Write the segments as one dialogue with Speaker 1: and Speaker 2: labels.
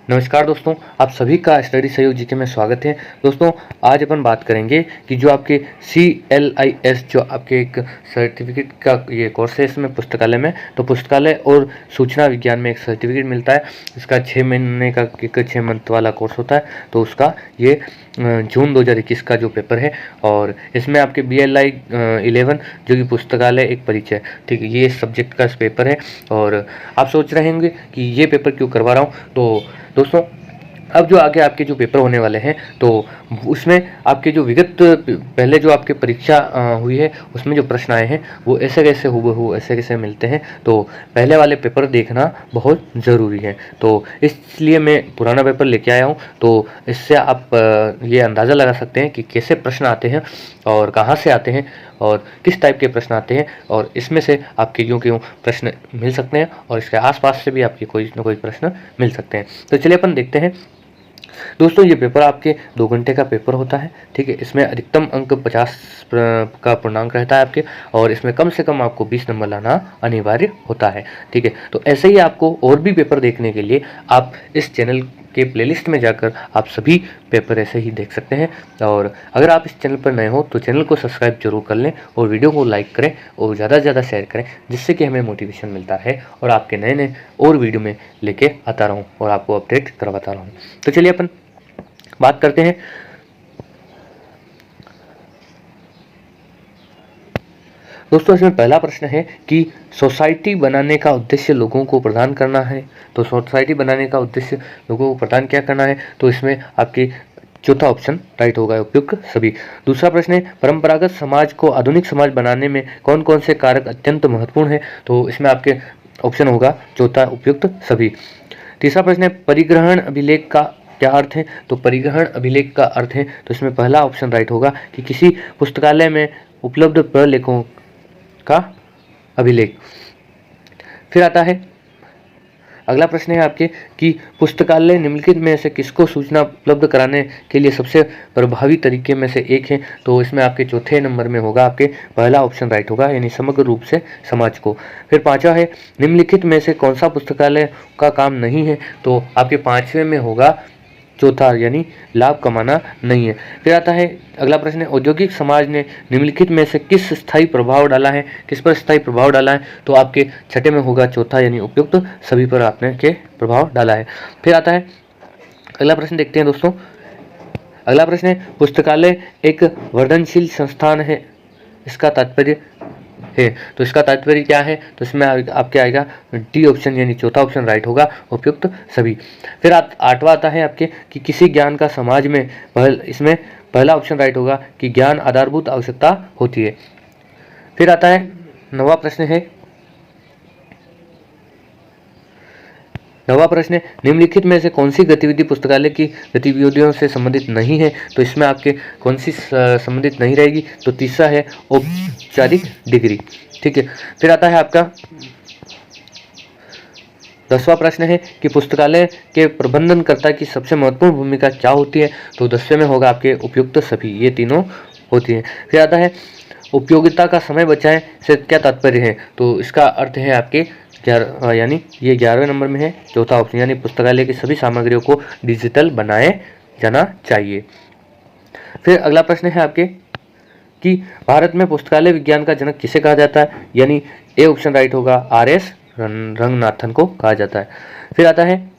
Speaker 1: नमस्कार दोस्तों, आप सभी का स्टडी सहयोग जीके में स्वागत है। दोस्तों, आज अपन बात करेंगे कि जो आपके CLIS जो आपके एक सर्टिफिकेट का ये कोर्स है, इसमें पुस्तकालय में तो पुस्तकालय और सूचना विज्ञान में एक सर्टिफिकेट मिलता है। इसका 6 महीने का एक 6 मंथ वाला कोर्स होता है। तो उसका ये जून 2021 का जो पेपर है, और इसमें आपके BLI 11 जो कि पुस्तकालय एक परिचय, ठीक है, ये सब्जेक्ट का पेपर है। और आप सोच रहे होंगे कि ये पेपर क्यों करवा रहा हूँ। तो दोस्तों, अब जो आगे आपके जो पेपर होने वाले हैं, तो उसमें आपके जो विगत पहले जो आपके परीक्षा हुई है, उसमें जो प्रश्न आए हैं वो ऐसे कैसे हुबहू ऐसे कैसे मिलते हैं। तो पहले वाले पेपर देखना बहुत ज़रूरी है। तो इसलिए मैं पुराना पेपर लेके आया हूँ। तो इससे आप ये अंदाज़ा लगा सकते हैं कि कैसे प्रश्न आते हैं और कहाँ से आते हैं और किस टाइप के प्रश्न आते हैं, और इसमें से आपके क्यों क्यों प्रश्न मिल सकते हैं और इसके आसपास से भी आपके कोई ना कोई प्रश्न मिल सकते हैं। तो चलिए अपन देखते हैं। दोस्तों, ये पेपर आपके 2 घंटे का पेपर होता है, ठीक है। इसमें अधिकतम अंक 50 का पूर्णांक रहता है आपके, और इसमें कम से कम आपको 20 नंबर लाना अनिवार्य होता है, ठीक है। तो ऐसे ही आपको और भी पेपर देखने के लिए आप इस चैनल के प्लेलिस्ट में जाकर आप सभी पेपर ऐसे ही देख सकते हैं। और अगर आप इस चैनल पर नए हो तो चैनल को सब्सक्राइब जरूर कर लें और वीडियो को लाइक करें और ज़्यादा से ज़्यादा शेयर करें, जिससे कि हमें मोटिवेशन मिलता है और आपके नए नए और वीडियो में लेके आता रहूँ और आपको अपडेट करवाता रहूँ। तो चलिए अपन बात करते हैं। दोस्तों, इसमें पहला प्रश्न है कि सोसाइटी बनाने का उद्देश्य लोगों को प्रदान करना है। तो सोसाइटी बनाने का उद्देश्य लोगों को प्रदान क्या करना है, तो इसमें आपके चौथा ऑप्शन राइट होगा, उपयुक्त सभी। दूसरा प्रश्न है, परंपरागत समाज को आधुनिक समाज बनाने में कौन कौन से कारक अत्यंत महत्वपूर्ण है। तो इसमें आपके ऑप्शन होगा चौथा, उपयुक्त सभी। तीसरा प्रश्न है, परिग्रहण अभिलेख का क्या अर्थ है। तो परिग्रहण अभिलेख का अर्थ है, तो इसमें पहला ऑप्शन राइट होगा कि किसी पुस्तकालय में उपलब्ध प्रलेखों का अभिलेख। फिर आता है अगला प्रश्न है आपके कि पुस्तकालय निम्नलिखित में से किसको सूचना उपलब्ध कराने के लिए सबसे प्रभावी तरीके में से एक है। तो इसमें आपके चौथे नंबर में होगा आपके पहला ऑप्शन राइट होगा, यानी समग्र रूप से समाज को। फिर पांचवा है, निम्नलिखित में से कौन सा पुस्तकालय का काम नहीं है। तो आपके पांचवें में होगा चौथा, यानी लाभ कमाना नहीं है। फिर आता है अगला प्रश्न है, औद्योगिक समाज ने निम्नलिखित में से किस स्थायी प्रभाव डाला है, किस पर स्थायी प्रभाव डाला है। तो आपके छठे में होगा चौथा, यानी उपयुक्त सभी पर आपने के प्रभाव डाला है। फिर आता है अगला प्रश्न, देखते हैं दोस्तों। अगला प्रश्न है, पुस्तकालय एक वर्धनशील संस्थान है, इसका तात्पर्य है। तो इसका तात्पर्य क्या है, तो इसमें आपके आएगा डी ऑप्शन, यानी चौथा ऑप्शन राइट होगा, उपयुक्त सभी। फिर आठवां आता है आपके कि किसी ज्ञान का समाज में इसमें पहला ऑप्शन राइट होगा कि ज्ञान आधारभूत आवश्यकता होती है। फिर आता है नवा प्रश्न है, निम्नलिखित में से कौन सी गतिविधि पुस्तकालय की गतिविधियों से संबंधित नहीं है। तो इसमें आपके कौन सी संबंधित नहीं रहेगी, तो तीसरा है औपचारिक डिग्री, ठीक है। फिर आता है आपका 10वां प्रश्न है कि पुस्तकालय के प्रबंधनकर्ता की सबसे महत्वपूर्ण भूमिका क्या होती है। तो 10वें में होगा आपके उपयुक्त सभी, ये तीनों होती है। फिर आता है उपयोगिता का समय बचाएं से क्या तात्पर्य है। तो इसका अर्थ है आपके यानी ये 11वें नंबर में है, चौथा ऑप्शन, यानी पुस्तकालय की सभी सामग्रियों को डिजिटल बनाए जाना चाहिए। फिर अगला प्रश्न है आपके कि भारत में पुस्तकालय विज्ञान का जनक किसे कहा जाता है, यानी ए ऑप्शन राइट होगा, RS रंगनाथन को कहा जाता है। फिर आता है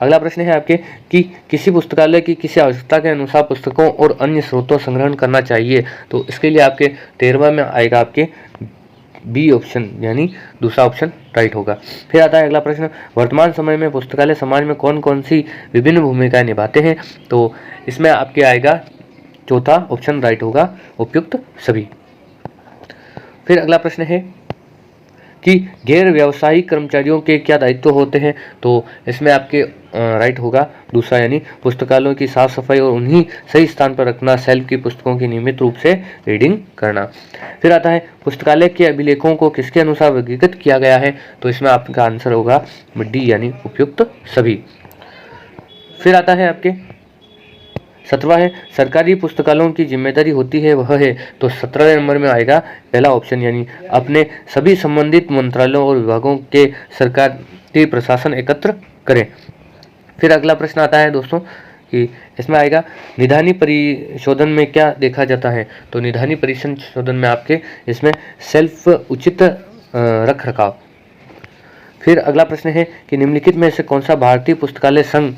Speaker 1: अगला प्रश्न है आपके कि किसी पुस्तकालय की किसी आवश्यकता के अनुसार पुस्तकों और अन्य स्रोतों संग्रहण करना चाहिए। तो इसके लिए आपके 13वां में आएगा आपके बी ऑप्शन, यानी दूसरा ऑप्शन राइट होगा। फिर आता है अगला प्रश्न, वर्तमान समय में पुस्तकालय समाज में कौन कौन सी विभिन्न भूमिकाएं निभाते हैं। तो इसमें आपके आएगा चौथा ऑप्शन राइट होगा, उपयुक्त सभी। फिर अगला प्रश्न है कि गैर व्यावसायिक कर्मचारियों के क्या दायित्व होते हैं। तो इसमें आपके राइट होगा दूसरा, यानी पुस्तकालयों की साफ सफाई और उन्हीं सही स्थान पर रखना, सेल्फ की पुस्तकों की नियमित रूप से रीडिंग करना। फिर आता है पुस्तकालय के अभिलेखों को किसके अनुसार वर्गीकृत किया गया है। तो इसमें आपका आंसर होगा डी, यानी उपयुक्त सभी। फिर आता है आपके 17वां है, सरकारी पुस्तकालयों की जिम्मेदारी होती है वह है। तो 17वें नंबर में आएगा पहला ऑप्शन, यानी अपने सभी संबंधित मंत्रालयों और विभागों के सरकारी प्रशासन एकत्र करें। फिर अगला प्रश्न आता है दोस्तों कि इसमें आएगा निधानी परिशोधन में क्या देखा जाता है। तो निधानी परिशोधन में आपके इसमें सेल्फ उचित रख रखाव। फिर अगला प्रश्न है कि निम्नलिखित में से कौन सा भारतीय पुस्तकालय संघ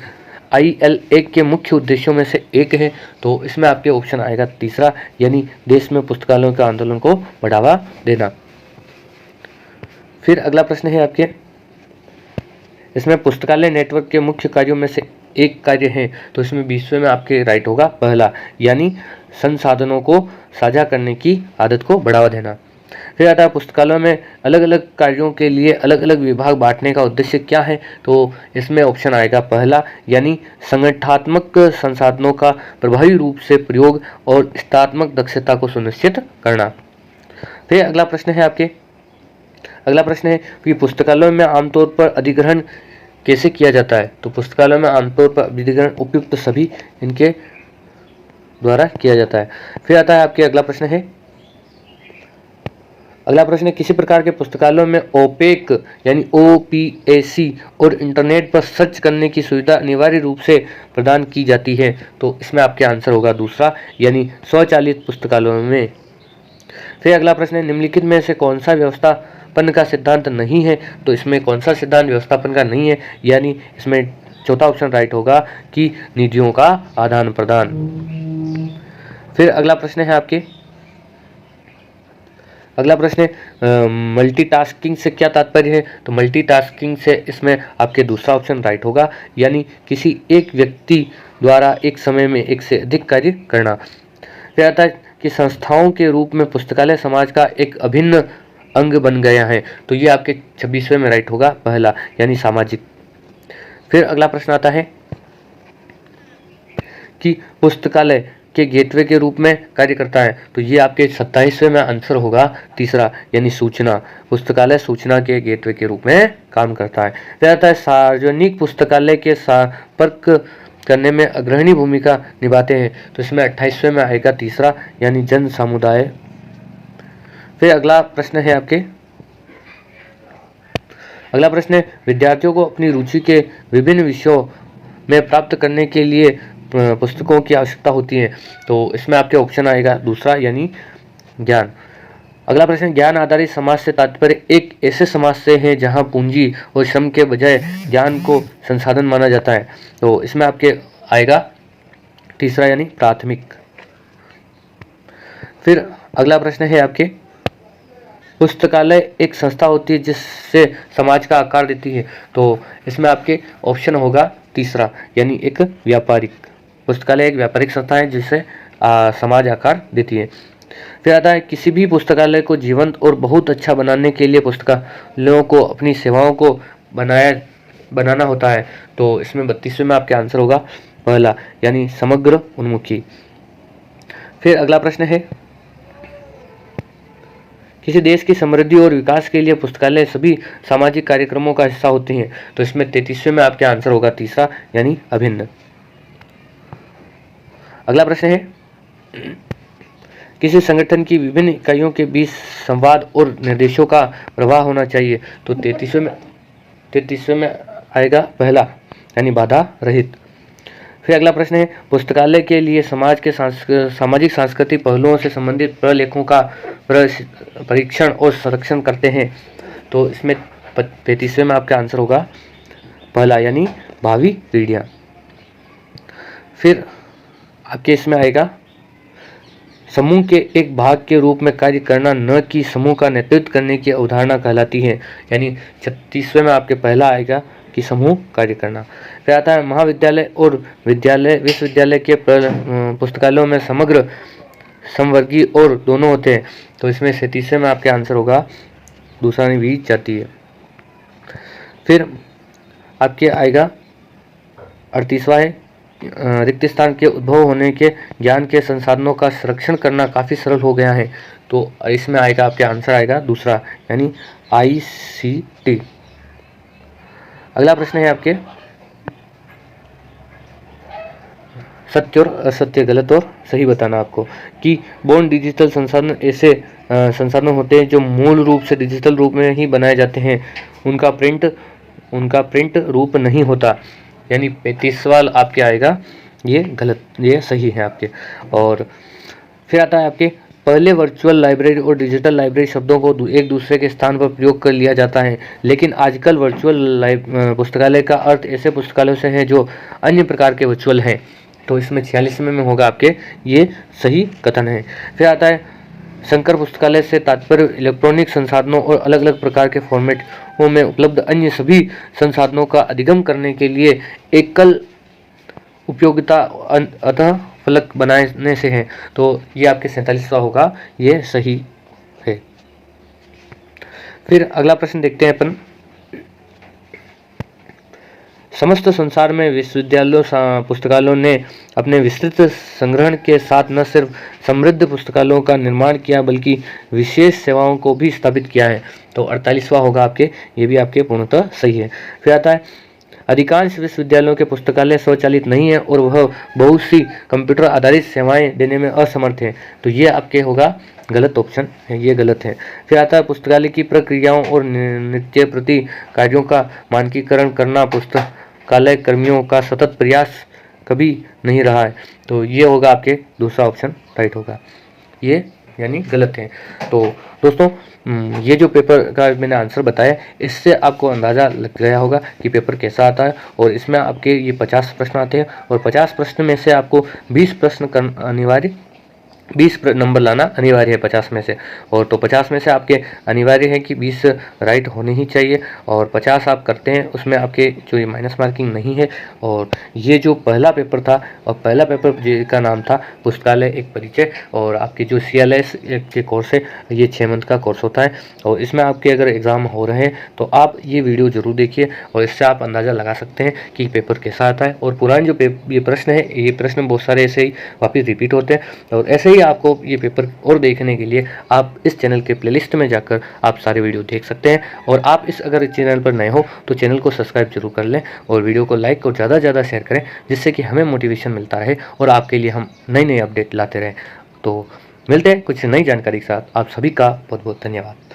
Speaker 1: ILA के मुख्य उद्देश्यों में से एक है। तो इसमें आपके ऑप्शन आएगा तीसरा, यानी देश में पुस्तकालयों के आंदोलन को बढ़ावा देना। फिर अगला प्रश्न है आपके इसमें पुस्तकालय नेटवर्क के मुख्य कार्यों में से एक कार्य है। तो इसमें 20वें में आपके राइट होगा पहला, यानी संसाधनों को साझा करने की आदत को बढ़ावा देना। फिर आता है पुस्तकालयों में अलग अलग कार्यों के लिए अलग अलग विभाग बांटने का उद्देश्य क्या है। तो इसमें ऑप्शन आएगा पहला, यानी संगठनात्मक संसाधनों का प्रभावी रूप से प्रयोग और स्थात्मक दक्षता को सुनिश्चित करना। फिर अगला प्रश्न है कि पुस्तकालयों में आमतौर पर अधिग्रहण कैसे किया जाता है। तो पुस्तकालयों में आमतौर पर अधिग्रहण उपयुक्त सभी इनके द्वारा किया जाता है। फिर आता है आपके अगला प्रश्न है किसी प्रकार के पुस्तकालयों में ओपेक यानी OPAC और इंटरनेट पर सर्च करने की सुविधा अनिवार्य रूप से प्रदान की जाती है। तो इसमें आपके आंसर होगा दूसरा, यानी स्वचालित पुस्तकालयों में। फिर अगला प्रश्न है निम्नलिखित में से कौन सा व्यवस्थापन का सिद्धांत नहीं है। तो इसमें कौन सा सिद्धांत व्यवस्थापन का नहीं है, यानी इसमें चौथा ऑप्शन राइट होगा कि निधियों का आदान प्रदान। फिर अगला प्रश्न है मल्टीटास्किंग से क्या तात्पर्य है। तो मल्टीटास्किंग से इसमें आपके दूसरा ऑप्शन राइट होगा, यानी किसी एक व्यक्ति द्वारा एक समय में एक से अधिक कार्य करना। फिर आता है कि संस्थाओं के रूप में पुस्तकालय समाज का एक अभिन्न अंग बन गया है। तो ये आपके 26वें में राइट होगा पहला, यानी सामाजिक। फिर अगला प्रश्न आता है कि पुस्तकालय के गेटवे के रूप में कार्य करता है। तो ये आपके 27वें में आंसर होगा तीसरा, यानी सूचना। पुस्तकालय सूचना के गेटवे के रूप में काम करता है। फिर आता है सार्वजनिक पुस्तकालय के संपर्क करने में अग्रणी भूमिका निभाते हैं। तो इसमें 28वें में आएगा तीसरा, यानी जन समुदाय। फिर अगला प्रश्न है विद्यार्थियों को अपनी रुचि के विभिन्न विषयों में प्राप्त करने के लिए पुस्तकों की आवश्यकता होती है। तो इसमें आपके ऑप्शन आएगा दूसरा, यानी ज्ञान। अगला प्रश्न, ज्ञान आधारित समाज से तात्पर्य एक ऐसे समाज से है जहां पूंजी और श्रम के बजाय ज्ञान को संसाधन माना जाता है। तो इसमें आपके आएगा तीसरा, यानी प्राथमिक। फिर अगला प्रश्न है आपके पुस्तकालय एक संस्था होती है जिससे समाज का आकार देती है। तो इसमें आपके ऑप्शन होगा तीसरा, यानी एक व्यापारिक। पुस्तकालय एक व्यापारिक संस्था है जिससे समाज आकार देती है। फिर आता है किसी भी पुस्तकालय को जीवंत और बहुत अच्छा बनाने के लिए पुस्तकालयों को अपनी सेवाओं को बनाना होता है। तो इसमें 32वें में आपके आंसर होगा पहला, यानी समग्र उन्मुखी। फिर अगला प्रश्न है किसी देश की समृद्धि और विकास के लिए पुस्तकालय सभी सामाजिक कार्यक्रमों का हिस्सा होते हैं। तो इसमें 33वें में आपके आंसर होगा तीसरा, यानी अभिन्न। अगला प्रश्न है किसी संगठन की विभिन्न इकाइयों के बीच संवाद और निर्देशों का प्रवाह होना चाहिए। तो 33वें में आएगा पहला, यानी बाधा रहित। फिर अगला प्रश्न है पुस्तकालय के लिए समाज के सामाजिक सांस्कृतिक पहलुओं से संबंधित प्रलेखों का परीक्षण और संरक्षण करते हैं। तो इसमें 35वें में आपका आंसर होगा पहला, यानी भावी पीढ़ियाँ। फिर आपके इसमें आएगा समूह के एक भाग के रूप में कार्य करना न कि समूह का नेतृत्व करने की अवधारणा कहलाती है। यानी 36वें में आपके पहला आएगा कि समूह कार्य करना। फिर आता है महाविद्यालय और विश्वविद्यालय के पुस्तकालयों में समग्र समवर्गीय और दोनों होते हैं। तो इसमें 37वें में आपके आंसर होगा दूसरा, नहीं भी जाती है। फिर आपके आएगा 38वां है रिक्त स्थान के उद्भव होने के ज्ञान के संसाधनों का संरक्षण करना काफ़ी सरल हो गया है। तो इसमें आएगा आपके आंसर आएगा दूसरा, यानी ICT। अगला प्रश्न है आपके सत्य और असत्य, गलत और सही बताना आपको कि बोर्न डिजिटल संसाधन ऐसे संसाधन होते हैं जो मूल रूप से डिजिटल रूप में ही बनाए जाते हैं, उनका प्रिंट रूप नहीं होता। यानी 35 सवाल आपके आएगा, ये गलत, ये सही है आपके। और फिर आता है आपके पहले वर्चुअल लाइब्रेरी और डिजिटल लाइब्रेरी शब्दों को एक दूसरे के स्थान पर प्रयोग कर लिया जाता है, लेकिन आजकल वर्चुअल पुस्तकालय का अर्थ ऐसे पुस्तकालयों से है जो अन्य प्रकार के वर्चुअल हैं। तो इसमें 46वें में होगा आपके, ये सही कथन है। फिर आता है संकर पुस्तकालय से तात्पर्य इलेक्ट्रॉनिक संसाधनों और अलग अलग प्रकार के फॉर्मेटों में उपलब्ध अन्य सभी संसाधनों का अधिगम करने के लिए एकल उपयोगिता अतः फलक बनाने से है। तो ये आपके 47वां होगा, ये सही है। फिर अगला प्रश्न देखते हैं अपन। समस्त संसार में विश्वविद्यालयों पुस्तकालयों ने अपने विस्तृत संग्रहण के साथ न सिर्फ समृद्ध पुस्तकालयों का निर्माण किया बल्कि विशेष सेवाओं को भी स्थापित किया है। तो 48वां होगा आपके, ये भी आपके पूर्णतः सही है। फिर आता है अधिकांश विश्वविद्यालयों के पुस्तकालय स्वचालित नहीं है और वह बहुत सी कंप्यूटर आधारित सेवाएं देने में असमर्थ है। तो ये आपके होगा गलत ऑप्शन है, ये गलत है। फिर आता है पुस्तकालय की प्रक्रियाओं और नित्य प्रति कार्यों का मानकीकरण करना पुस्तकालय कर्मियों का सतत प्रयास कभी नहीं रहा है। तो ये होगा आपके दूसरा ऑप्शन राइट होगा, ये यानी गलत है। तो दोस्तों ये जो पेपर का मैंने आंसर बताया, इससे आपको अंदाज़ा लग गया होगा कि पेपर कैसा आता है। और इसमें आपके ये 50 प्रश्न आते हैं और 50 प्रश्न में से आपको 20 प्रश्न अनिवार्य 20 नंबर लाना अनिवार्य है 50 में से। और तो 50 में से आपके अनिवार्य है कि 20 राइट होने ही चाहिए और 50 आप करते हैं उसमें आपके जो ये माइनस मार्किंग नहीं है। और ये जो पहला पेपर था, और पहला पेपर का नाम था पुस्तकालय एक परिचय, और आपके जो CLS के कोर्स है ये 6 मंथ का कोर्स होता है। और इसमें आपके अगर एग्ज़ाम हो रहे हैं तो आप ये वीडियो ज़रूर देखिए और इससे आप अंदाज़ा लगा सकते हैं कि पेपर कैसा आता है। और पुराने जो ये प्रश्न है, ये प्रश्न बहुत सारे ऐसे ही वापस रिपीट होते हैं। और ऐसे ही आपको ये पेपर और देखने के लिए आप इस चैनल के प्लेलिस्ट में जाकर आप सारे वीडियो देख सकते हैं। और आप अगर इस चैनल पर नए हो तो चैनल को सब्सक्राइब जरूर कर लें और वीडियो को लाइक और ज़्यादा से ज़्यादा शेयर करें, जिससे कि हमें मोटिवेशन मिलता रहे और आपके लिए हम नई नई अपडेट लाते रहें। तो मिलते हैं कुछ नई जानकारी के साथ। आप सभी का बहुत बहुत धन्यवाद।